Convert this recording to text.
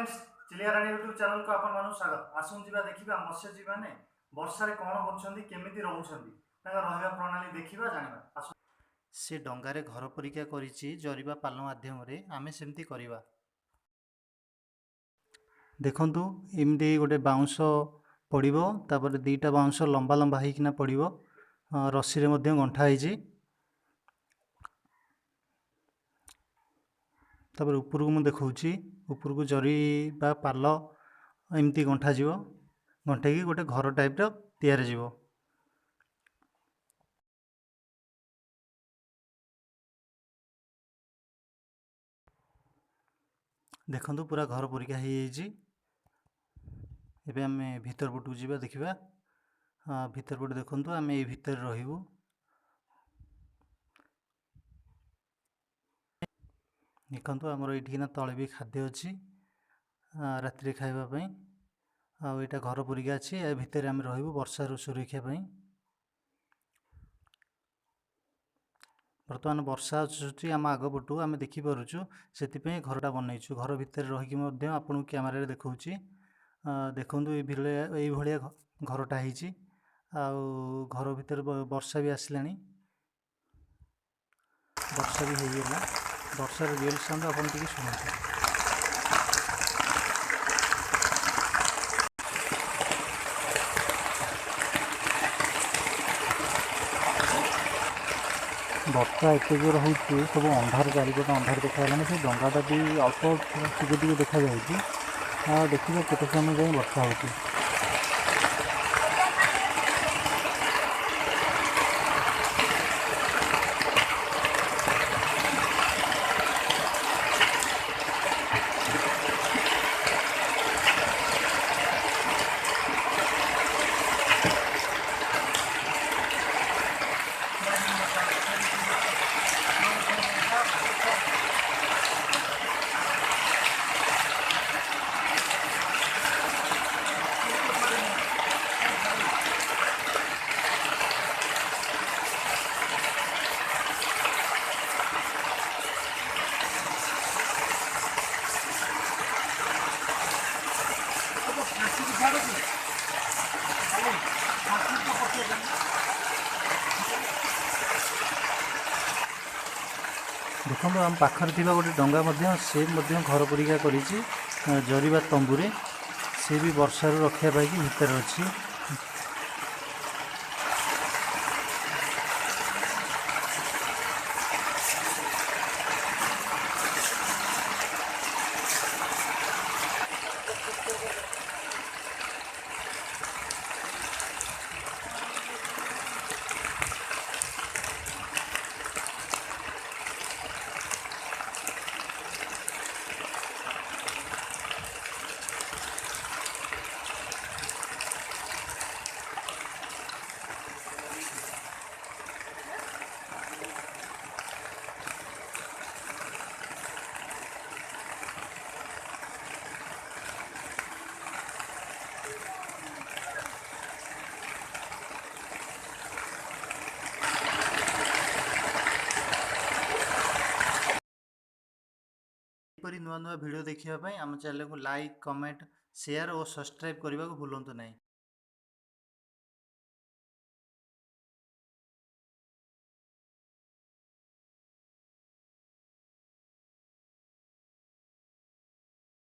Friends चिलियाराणी YouTube channel को आपण मानु स्वागत। आसुन जिबा देखिबा मत्स्यजीवी माने वर्षा रे कोन होछंदी केमिति रहउछंदी ताका रहबा प्रणाली देखिबा जानिबा। आसुन से डंगारे घर परीक्षा करिछि जरिबा पाल माध्यम रे आमे सेमति करिबा। देखंतु एमती गोटे बाउंस पड़िबो तापर दीटा बाउंस लंबा लंबा हेकिना पड़िबो रस्सी रे मध्य गंठा हेछि तापर उपरकू मु देखौछि उपरकू जरी बा पाल एमती गंठा जीवो गंठेकी गोटे घर टाइप रो तैयार जीवो। देखंतु पूरा घर परीक्षा हे जाइछि। एबे आमे भीतर पटू जीवा देखिबा। भीतर पटू देखंतु आमे ए भीतर रहिबु। देखंतु हमर एठिना तळे भी खाद्य अछि रात्रि खाइबा पई। आ एटा घर परीक्षा अछि ए भीतर आमे रहिबु वर्षा रो सुरक्षा पई। बर्तमान वर्षा आसुछि आम आग पटू आमे देखि पारुछु सेति पई घरटा बनैछु। घर भीतर रहिकि मध्य आपन कैमरा रे देखौछि। देखंतु ए भलिया घरटा हेछि आ घर भीतर वर्षा भी आसलानी। वर्षा भी हेइला वर्षा रे रियल साउंड आपन टिके सुनନ୍ତୁ। वर्षा एते जोर होउछि सब अंधार चारिपट अंधार देखागलानी। से डंगाटा भी अल्प टिके टिके देखा जाउछि। देखिबा केते समय जाए वर्षा होउछि। देखो आम पाखर थी गोटे डंगा से घर परीक्षा करिछि जरिबा तंबूरे से भी वर्षा रक्षा पाई भीतर अच्छी। नुआ नुआ वीडियो देखिबा पई आम चैनल को लाइक कमेंट शेयर और सब्सक्राइब करने को भूलु नहीं।